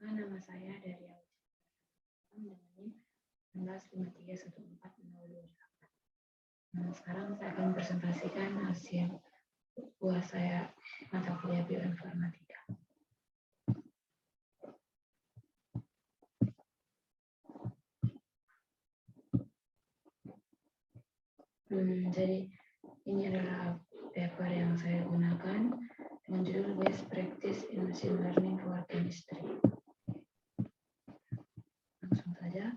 Perkenalkan, nama saya dari dengan NIM 1953140028. Sekarang saya akan presentasikan hasil buah saya mata kuliah bioinformatika. Jadi ini adalah paper yang saya gunakan dengan judul Best Practice in Machine Learning for Chemistry. Langsung saja.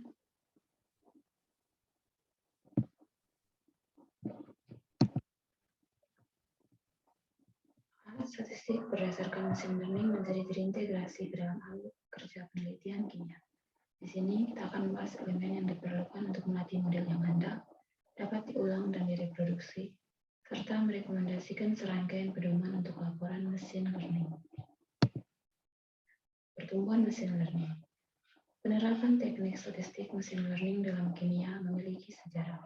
Alat statistik berdasarkan machine learning menjadi terintegrasi ke dalam alat kerja penelitian kimia. Di sini kita akan membahas elemen yang diperlukan untuk melatih model yang ada, dapat diulang dan direproduksi, serta merekomendasikan serangkaian pedoman untuk laporan machine learning. Pertumbuhan machine learning. Penerapan teknik statistik machine learning dalam kimia memiliki sejarah.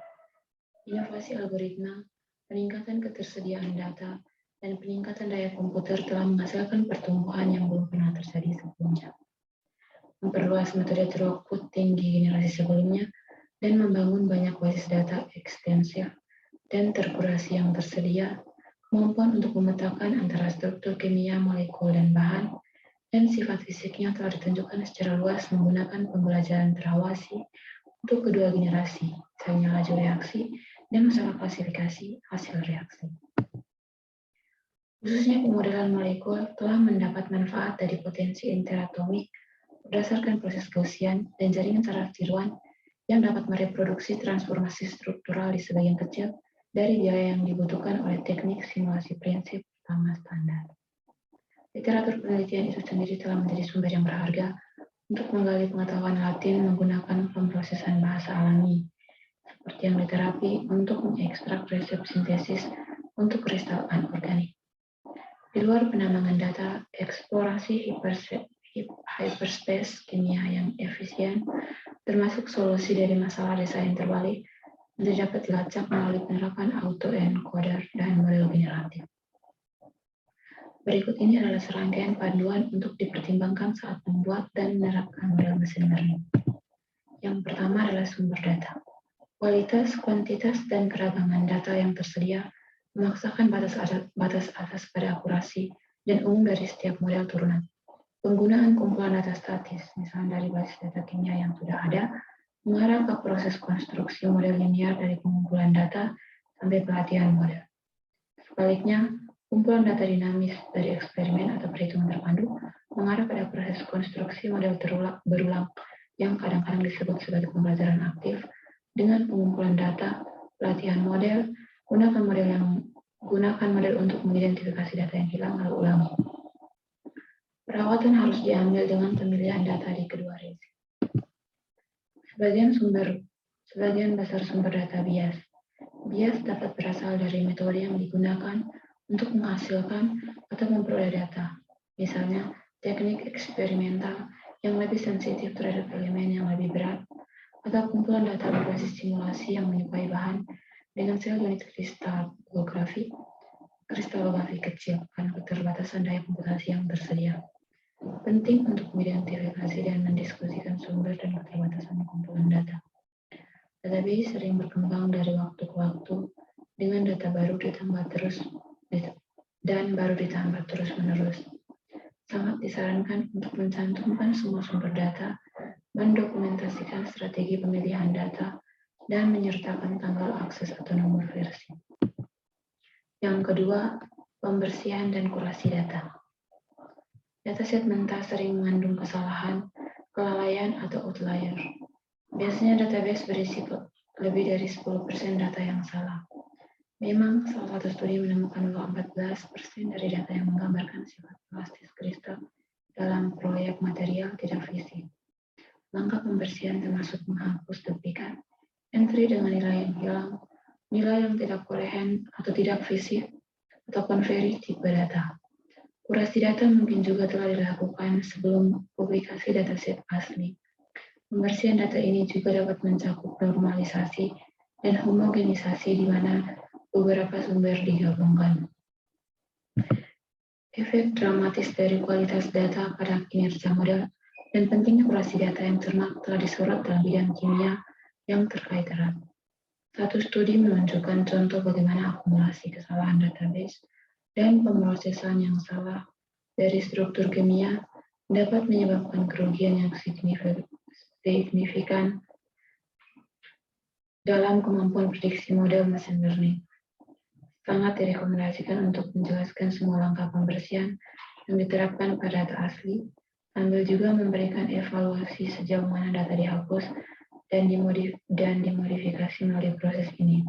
Inovasi algoritma, peningkatan ketersediaan data, dan peningkatan daya komputer telah menghasilkan pertumbuhan yang belum pernah terjadi sebelumnya. Memperluas metode throughput tinggi generasi sebelumnya, dan membangun banyak basis data ekstensif dan terkurasi yang tersedia, kemampuan untuk memetakan antara struktur kimia, molekul, dan bahan, dan sifat fisiknya telah ditunjukkan secara luas menggunakan pembelajaran terawasi untuk kedua generasi, misalnya laju reaksi, dan masalah klasifikasi hasil reaksi. Khususnya pemodelan molekul telah mendapat manfaat dari potensi interatomik berdasarkan proses Gaussian dan jaringan saraf tiruan yang dapat mereproduksi transformasi struktural di sebagian kecil dari biaya yang dibutuhkan oleh teknik simulasi prinsip pertama standar. Literatur penelitian itu sendiri telah menjadi sumber yang berharga untuk menggali pengetahuan latin menggunakan pemrosesan bahasa alami, seperti yang diterapi untuk mengekstrak resep sintesis untuk kristal anorganik. Di luar penambangan data, eksplorasi hyperspace kimia yang efisien, termasuk solusi dari masalah desain terbalik, menjadi dapat dilacak melalui penerapan autoencoder dan model generatif. Berikut ini adalah serangkaian panduan untuk dipertimbangkan saat membuat dan menerapkan model machine learning. Yang pertama adalah sumber data. Kualitas, kuantitas, dan keragaman data yang tersedia memaksakan batas atas pada akurasi dan umum dari setiap model turunan. Penggunaan kumpulan data statis, misalnya dari basis data kimia yang sudah ada, mengarah ke proses konstruksi model linear dari pengumpulan data sampai pelatihan model. Sebaliknya, kumpulan data dinamis dari eksperimen atau perhitungan terpadu mengarah pada proses konstruksi model berulang yang kadang-kadang disebut sebagai pembelajaran aktif dengan pengumpulan data, pelatihan model, gunakan model untuk mengidentifikasi data yang hilang lalu ulangi. Perawatan harus diambil dengan pemilihan data di kedua rezim. Sebagian besar sumber data bias. Bias dapat berasal dari metode yang digunakan untuk menghasilkan atau memperoleh data. Misalnya, teknik eksperimental yang lebih sensitif terhadap elemen yang lebih berat, atau kumpulan data berbasis simulasi yang menyukai bahan dengan sel unit kristalografi kecil karena keterbatasan daya komputasi yang tersedia. Penting untuk mengidentifikasi dan mendiskusikan sumber dan keterbatasan kumpulan data. Database sering berkembang dari waktu ke waktu dengan data baru ditambah terus-menerus. Sangat disarankan untuk mencantumkan semua sumber data, mendokumentasikan strategi pemilihan data, dan menyertakan tanggal akses atau nomor versi. Yang kedua, pembersihan dan kurasi data. Dataset mentah sering mengandung kesalahan, kelalaian, atau outlier. Biasanya database berisi lebih dari 10% data yang salah. Memang, salah satu studi menemukan bahwa 14% dari data yang menggambarkan sifat elastis kristal dalam proyek material tidak fisik. Langkah pembersihan termasuk menghapus duplikat, entry dengan nilai yang hilang, nilai yang tidak koheren atau tidak fisik, atau konveri tipe data. Kurasi data mungkin juga telah dilakukan sebelum publikasi dataset asli. Pembersihan data ini juga dapat mencakup normalisasi dan homogenisasi di mana beberapa sumber digabungkan. Efek dramatis dari kualitas data pada kinerja model dan pentingnya akurasi data yang cermat telah disorot dalam bidang kimia yang terkait erat. Satu studi menunjukkan contoh bagaimana akumulasi kesalahan database dan pemrosesan yang salah dari struktur kimia dapat menyebabkan kerugian yang signifikan dalam kemampuan prediksi model machine learning. Sangat direkomendasikan untuk menjelaskan semua langkah pembersihan yang diterapkan pada data asli, sambil juga memberikan evaluasi sejauh mana data dihapus dan dimodifikasi melalui proses ini.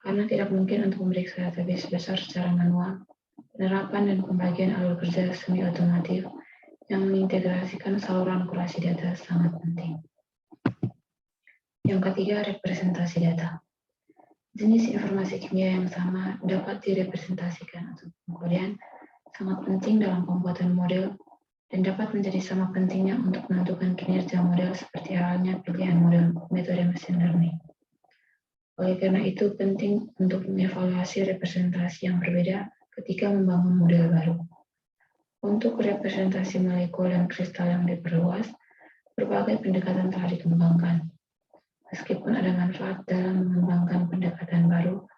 Karena tidak mungkin untuk memeriksa database besar secara manual, penerapan dan pembagian alur kerja semi otomatis yang mengintegrasikan saluran akurasi data sangat penting. Yang ketiga, representasi data. Jenis informasi kimia yang sama dapat direpresentasikan atau kemudian sangat penting dalam pembuatan model dan dapat menjadi sama pentingnya untuk menentukan kinerja model seperti halnya pilihan model metode machine learning. Oleh karena itu, penting untuk mengevaluasi representasi yang berbeda ketika membangun model baru. Untuk representasi molekul dan kristal yang diperluas, berbagai pendekatan telah dikembangkan. Meskipun ada manfaat dalam mengembangkan pendekatan baru,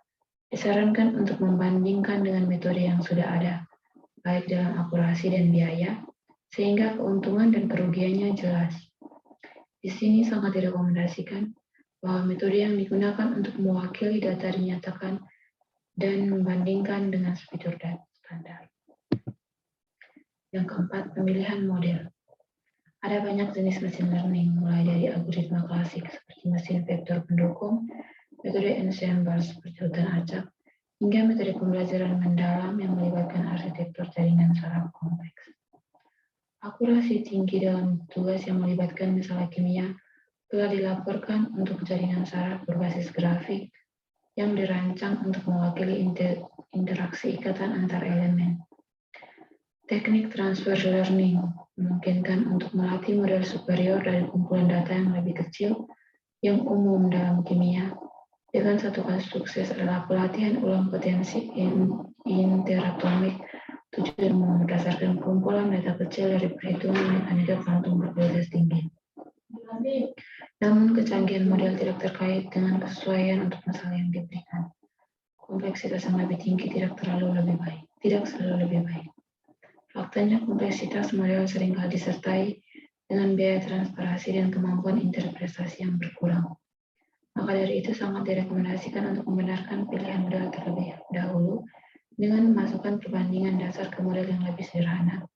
disarankan untuk membandingkan dengan metode yang sudah ada, baik dalam akurasi dan biaya, sehingga keuntungan dan kerugiannya jelas. Di sini sangat direkomendasikan bahwa metode yang digunakan untuk mewakili data dinyatakan dan membandingkan dengan fitur data standar. Yang keempat, pemilihan model. Ada banyak jenis machine learning, mulai dari algoritma klasik seperti mesin vektor pendukung, metode ensemble seperti hutan acak, hingga metode pembelajaran mendalam yang melibatkan arsitektur jaringan saraf kompleks. Akurasi tinggi dalam tugas yang melibatkan misalnya kimia telah dilaporkan untuk jaringan saraf berbasis grafik yang dirancang untuk mewakili interaksi ikatan antar elemen. Teknik transfer learning memungkinkan untuk melatih model superior dari kumpulan data yang lebih kecil yang umum dalam kimia. Dengan satu kasus sukses adalah pelatihan ulang potensi interatomik tujuan berdasarkan kumpulan data kecil dari perhitungan mekanika kuantum berkualitas tinggi. Namun kecanggihan model tidak terkait dengan kesesuaian untuk masalah yang diberikan. Kompleksitas yang lebih tinggi tidak selalu lebih baik. Faktanya kompleksitas model seringkali disertai dengan biaya transparansi dan kemampuan interpretasi yang berkurang. Maka dari itu sangat direkomendasikan untuk membenarkan pilihan model terlebih dahulu dengan memasukkan perbandingan dasar ke model yang lebih sederhana,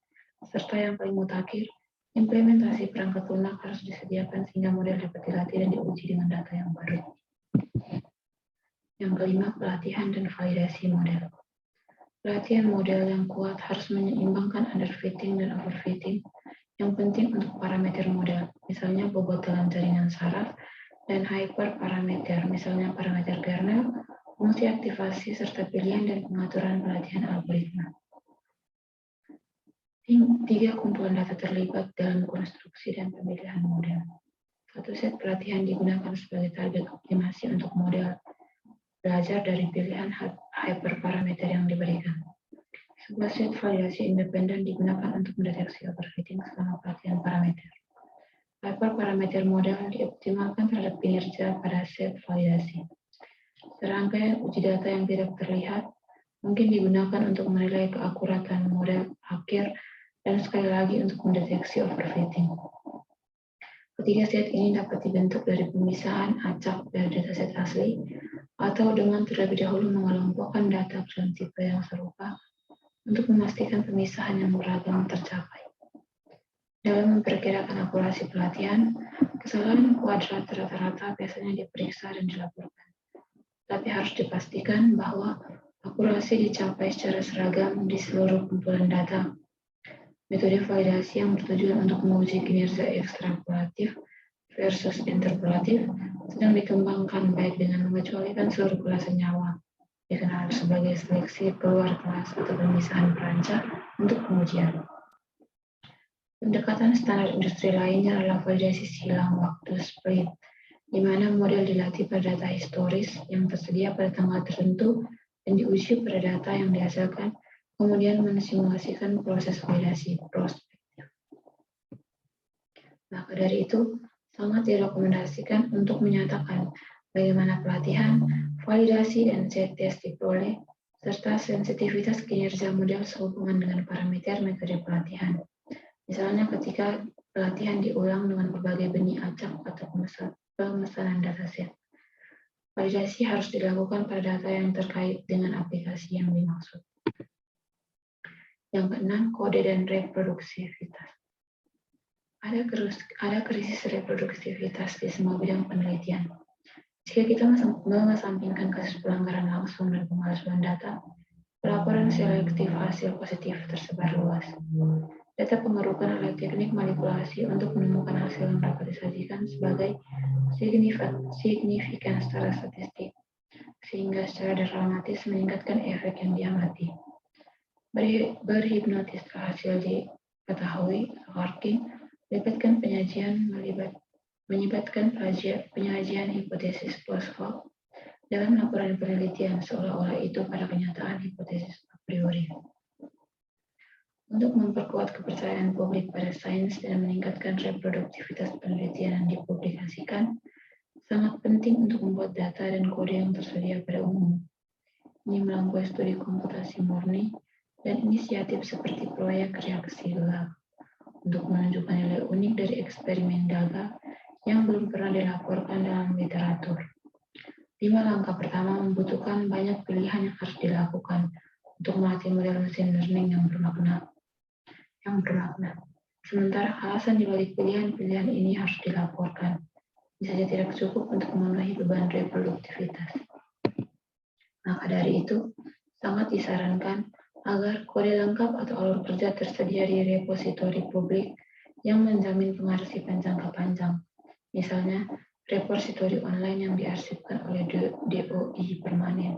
serta yang paling mutakhir, implementasi perangkat lunak harus disediakan sehingga model dapat dilatih dan diuji dengan data yang baru. Yang kelima, pelatihan dan validasi model. Pelatihan model yang kuat harus menyeimbangkan underfitting dan overfitting yang penting untuk parameter model, misalnya bobot dalam jaringan saraf, dan hyperparameter, misalnya parameter kernel, multiaktivasi, serta pilihan dan pengaturan pelatihan algoritma. 3 kumpulan data terlibat dalam konstruksi dan pemilihan model. Satu set pelatihan digunakan sebagai target optimasi untuk model belajar dari pilihan hyperparameter yang diberikan. Sebuah set validasi independen digunakan untuk mendeteksi overfitting selama pelatihan parameter. Hyperparameter model dioptimalkan terhadap kinerja pada set validasi. Serangkaian uji data yang tidak terlihat mungkin digunakan untuk menilai keakuratan model akhir dan sekali lagi untuk mendeteksi overfitting. Ketiga set ini dapat dibentuk dari pemisahan acak dari dataset asli atau dengan terlebih dahulu mengelompokkan data dalam tipe yang serupa untuk memastikan pemisahan yang beragam tercapai. Dalam memperkirakan akurasi pelatihan, kesalahan kuadrat rata-rata biasanya diperiksa dan dilaporkan. Tapi harus dipastikan bahwa akurasi dicapai secara seragam di seluruh kumpulan data. Metode validasi yang bertujuan untuk menguji kinerja ekstrapolatif versus interpolatif sedang dikembangkan baik dengan mengecualikan seluruh kelas senyawa, dikenal sebagai seleksi keluar kelas atau pemisahan perancang untuk pengujian. Pendekatan standar industri lainnya adalah validasi silang waktu split, di mana model dilatih pada data historis yang tersedia pada tanggal tertentu dan diuji pada data yang dihasilkan, kemudian mensimulasikan proses validasi prospektif. Maka dari itu, sangat direkomendasikan untuk menyatakan bagaimana pelatihan, validasi, dan tes diperoleh, serta sensitivitas kinerja model sehubungan dengan parameter metode pelatihan. Misalnya ketika pelatihan diulang dengan berbagai benih acak atau pemesanan dataset. Validasi harus dilakukan pada data yang terkait dengan aplikasi yang dimaksud. Yang keenam, kode dan reproduksivitas. Ada krisis reproduksivitas di semua bidang penelitian. Jika kita mengesampingkan kasus pelanggaran langsung dan pemalsuan data, pelaporan selektif hasil positif tersebar luas. Data pengerukan oleh teknik manipulasi untuk menemukan hasil yang dapat disajikan sebagai signifikan secara statistik, sehingga secara dramatis meningkatkan efek yang diamati. Berhipnotis ke hasil diketahui, working, melibatkan penyajian, menyebabkan penyajian hipotesis post hoc dalam laporan penelitian seolah-olah itu pada kenyataan hipotesis a priori. Untuk memperkuat kepercayaan publik pada sains dan meningkatkan reproduktivitas penelitian yang dipublikasikan, sangat penting untuk membuat data dan kode yang tersedia pada umum. Ini melampaui studi komputasi murni dan inisiatif seperti proyek reaksi gelap untuk menunjukkan nilai unik dari eksperimen gagal yang belum pernah dilaporkan dalam literatur. 5 langkah pertama membutuhkan banyak pilihan yang harus dilakukan untuk melatih model machine learning yang bermakna. Sementara alasan dibalik pilihan-pilihan ini harus dilaporkan, bisa saja tidak cukup untuk memenuhi beban reproduktivitas. Maka dari itu, sangat disarankan agar kode lengkap atau alur kerja tersedia di repositori publik yang menjamin pengarsipan jangka panjang. Misalnya, repositori online yang diarsipkan oleh DOI permanen.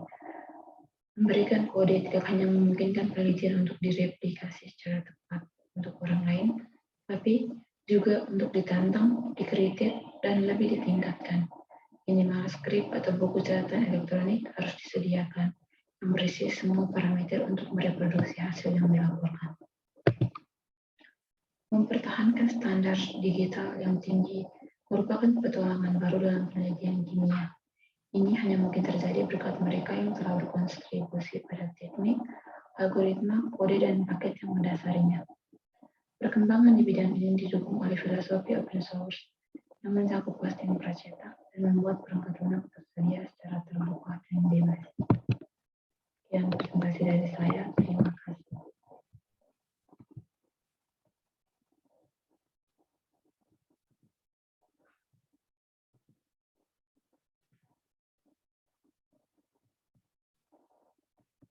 Memberikan kode tidak hanya memungkinkan penelitian untuk direplikasi secara tepat untuk orang lain, tapi juga untuk ditantang, dikritik, dan lebih ditingkatkan. Minimal skrip atau buku catatan elektronik harus disediakan yang berisi semua parameter untuk mereproduksi hasil yang dilaporkan. Mempertahankan standar digital yang tinggi merupakan petualangan baru dalam penelitian kimia. Ini hanya mungkin terjadi berkat mereka yang telah berkontribusi pada teknik, algoritma, kode, dan paket yang mendasarinya. Perkembangan di bidang ini didukung oleh filosofi open source yang mencakup hosting pracetak dan membuat perangkat lunak tersedia secara terbuka dan bebas. Sekian presentasi dari saya.